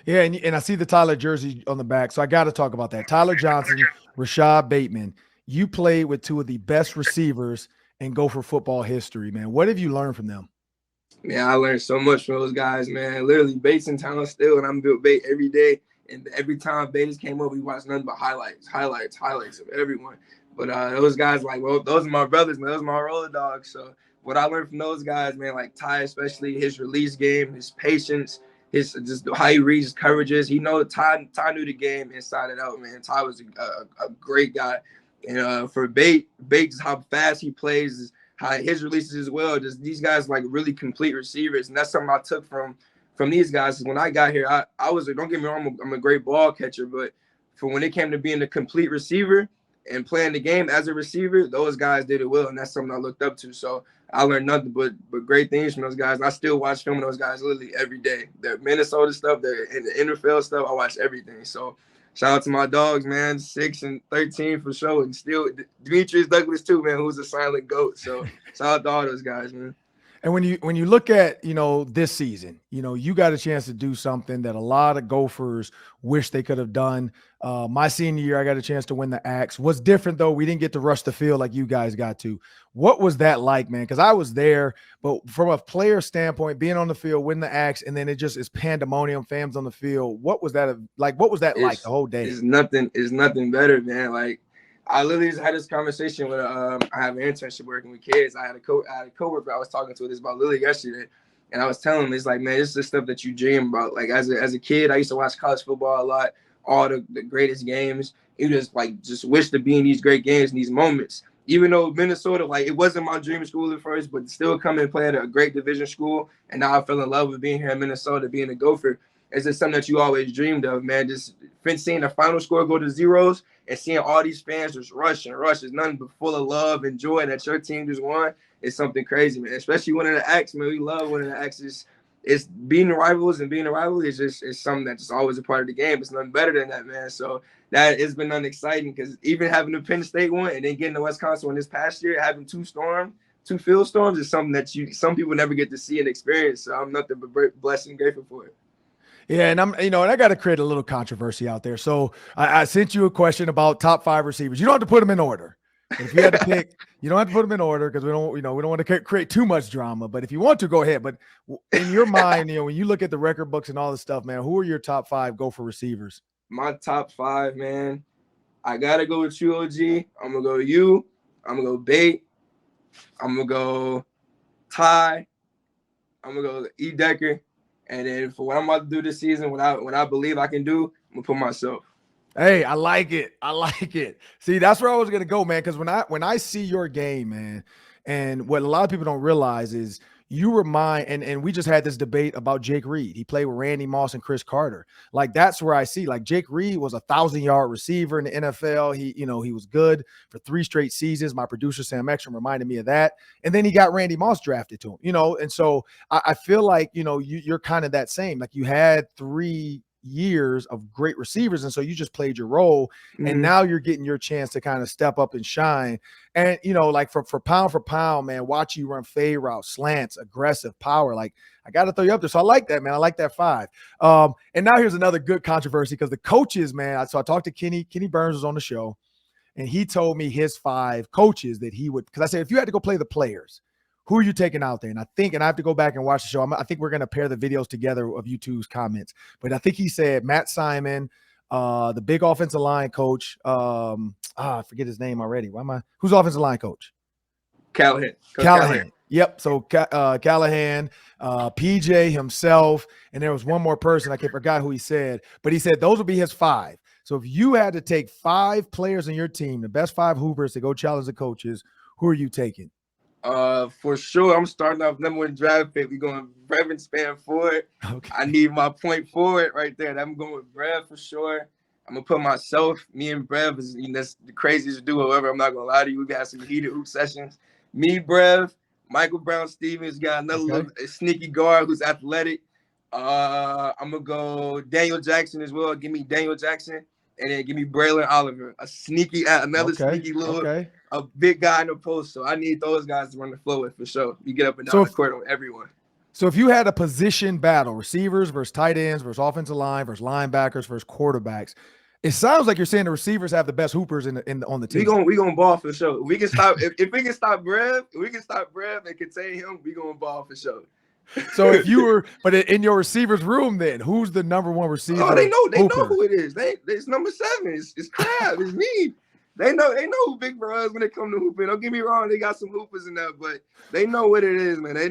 Yeah, and I see the Tyler jersey on the back, so I got to talk about that. Tyler Johnson, Rashad Bateman. You played with two of the best receivers in Gopher football history, man. What have you learned from them? Man, I learned so much from those guys, man. Literally, Bates in town still, and I'm built Bait every day. And every time Bates came up, we watched nothing but highlights of everyone. But those guys, like, well, those are my brothers, man. Those are my roller dogs. So what I learned from those guys, man, like Ty, especially his release game, his patience, his just how he reads his coverages. He know Ty knew the game inside and out, man. Ty was a great guy. And for Bates, how fast he plays, how his releases as well. Just these guys like really complete receivers, and that's something I took from these guys. When I got here, I was, don't get me wrong, I'm a great ball catcher, but for when it came to being a complete receiver and playing the game as a receiver, those guys did it well, and that's something I looked up to. So I learned nothing but great things from those guys. And I still watch film of those guys literally every day. The Minnesota stuff, the NFL stuff, I watch everything. So shout out to my dogs, man. 6 and 13 for sure. And still Demetrius Douglas too, man, who's a silent GOAT. So shout out to all those guys, man. And when you look at, this season, you got a chance to do something that a lot of Gophers wish they could have done. My senior year, I got a chance to win the Axe. What's different though, we didn't get to rush the field like you guys got to. What was that like, man? Because I was there, but from a player standpoint, being on the field, win the Axe, and then it just is pandemonium, fans on the field. What was that like? What was that like the whole day? It's nothing better, man. Like I literally just had this conversation with I have an internship working with kids. I had a coworker I was talking to this about literally yesterday, and I was telling him, it's like, man, this is the stuff that you dream about. Like as a kid, I used to watch college football a lot, all the greatest games. You just wish to be in these great games, in these moments. Even though Minnesota, like it wasn't my dream school at first, but still coming and play at a great division school, and now I fell in love with being here in Minnesota, being a Gopher. It's just something that you always dreamed of, man. Just seeing the final score go to zeros and seeing all these fans just rush and rush is nothing but full of love and joy that your team just won. It's something crazy, man. Especially winning the X, man. We love winning the X's. It's being rivals, and being a rival is just it's something that's just always a part of the game. It's nothing better than that, man. So that has been nothing exciting because even having the Penn State one and then getting the Wisconsin one this past year, having two field storms is something that some people never get to see and experience. So I'm nothing but blessed and grateful for it. Yeah, and and I got to create a little controversy out there. So I sent you a question about top 5 receivers. You don't have to put them in order. But if you had to pick, you don't have to put them in order because we don't want to create too much drama. But if you want to, go ahead. But in your mind, when you look at the record books and all this stuff, man, who are your top 5 Gopher receivers? My top 5, man. I gotta go with you, OG. I'm gonna go you. I'm gonna go Bate. I'm gonna go Ty. I'm gonna go E Decker. And then for what I'm about to do this season, what I believe I can do, I'm gonna put myself. Hey, I like it. I like it. See, that's where I was gonna go, man. Because when I see your game, man, and what a lot of people don't realize is you remind, and we just had this debate about Jake Reed. He played with Randy Moss and Chris Carter. Like that's where I see, like Jake Reed was 1,000-yard receiver in the NFL. He was good for 3 straight seasons. My producer Sam Exum reminded me of that. And then he got Randy Moss drafted to him, and so I feel like you're kind of that same. Like you had 3 years of great receivers, and so you just played your role, and now you're getting your chance to kind of step up and shine. And like for pound, man, watch you run fade routes, slants, aggressive power. Like I got to throw you up there. So I like that, man. I like that 5. And now here's another good controversy because the coaches, man. So I talked to Kenny Burns was on the show, and he told me his 5 coaches that he would. Because I said if you had to go play the players, who are you taking out there? And I have to go back and watch the show. I think we're going to pair the videos together of you two's comments. But I think he said Matt Simon, the big offensive line coach. I forget his name already. Who's offensive line coach? Callahan. Yep. So Callahan, PJ himself, and there was one more person. I forgot who he said, but he said those would be his 5. So if you had to take 5 players on your team, the best 5 Hoopers to go challenge the coaches, who are you taking? For sure, I'm starting off #1 draft pick. We going Brevin Span forward. Okay. I need my point forward right there. I'm going with Brev for sure. I'm gonna put myself. Me and Brev is that's the craziest duo ever. I'm not gonna lie to you. We got some heated hoop sessions. Me, Brev, Michael Brown Stevens got another little sneaky guard who's athletic. I'm gonna go Daniel Jackson as well. Give me Daniel Jackson, and then give me Braylon Oliver, sneaky little. A big guy in the post, so I need those guys to run the floor with for sure. You get up and down the court on everyone. So if you had a position battle, receivers versus tight ends versus offensive line versus linebackers versus quarterbacks, it sounds like you're saying the receivers have the best hoopers on the team. We gonna ball for sure. We can stop if we can stop Brev, and contain him. We gonna ball for sure. So if you were, but in your receivers room, then who's the number one receiver? Oh, they know who it is. It's number 7. It's Crab. It's me. They know who Big Bro is when it come to hooping. Don't get me wrong, they got some hoopers in there, but they know what it is, man. I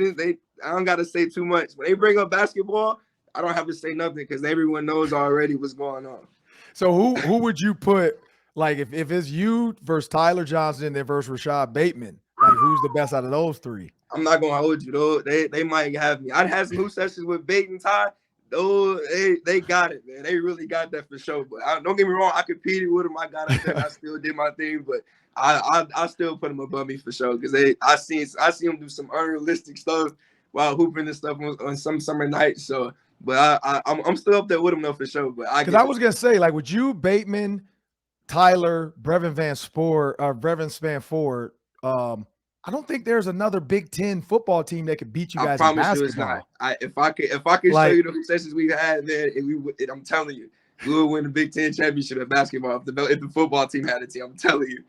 don't gotta say too much. When they bring up basketball, I don't have to say nothing because everyone knows already what's going on. So who would you put, like, if it's you versus Tyler Johnson and then versus Rashad Bateman? Like, who's the best out of those 3? I'm not gonna hold you though. They might have me. I'd had some hoop sessions with Bate and Ty. Those they got it, man. They really got that for sure. But don't get me wrong, I competed with them. I got up there. I still did my thing, but I still put them above me for sure because I seen them do some unrealistic stuff while hooping and stuff on some summer nights. So, but I'm still up there with them though for sure. But because I was gonna say, like, would you, Bateman, Tyler, Brevin Spanford, I don't think there's another Big Ten football team that could beat you guys in basketball. I promise you it's not. If I could show you the sessions we've had, man, I'm telling you, we would win the Big Ten championship at basketball if the football team had a team. I'm telling you.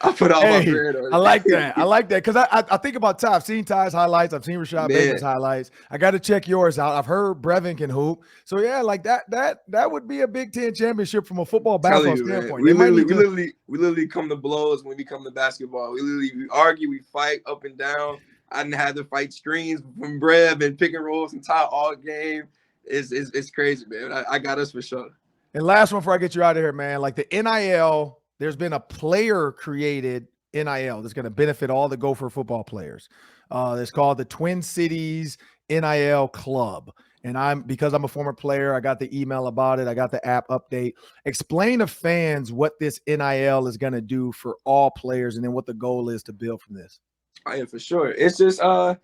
I put all my bread on it. I like that. I like that because I think about Ty. I've seen Ty's highlights. I've seen Rashad Bateman's highlights. I got to check yours out. I've heard Brevin can hoop. So yeah, like that would be a Big Ten championship from a football basketball standpoint. We literally come to blows when we come to basketball. We argue, we fight up and down. I didn't have to fight screens from Brev and pick and rolls and Ty all game. It's crazy, man. I got us for sure. And last one before I get you out of here, man. Like the NIL. There's been a player-created NIL that's going to benefit all the Gopher football players. It's called the Twin Cities NIL Club. And because I'm a former player, I got the email about it. I got the app update. Explain to fans what this NIL is going to do for all players and then what the goal is to build from this. Oh, yeah, for sure. It's just I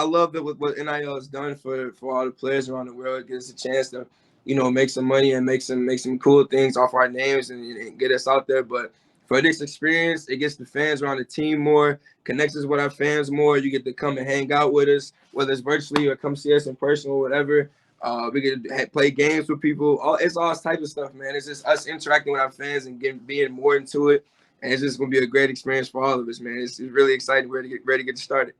love that what NIL has done for all the players around the world. It gives us a chance to make some money and make some cool things off our names and get us out there. But for this experience, it gets the fans around the team more, connects us with our fans more. You get to come and hang out with us, whether it's virtually or come see us in person or whatever. We get to play games with people. It's all types of stuff, man. It's just us interacting with our fans and being more into it. And it's just going to be a great experience for all of us, man. It's really exciting. We're ready to get started.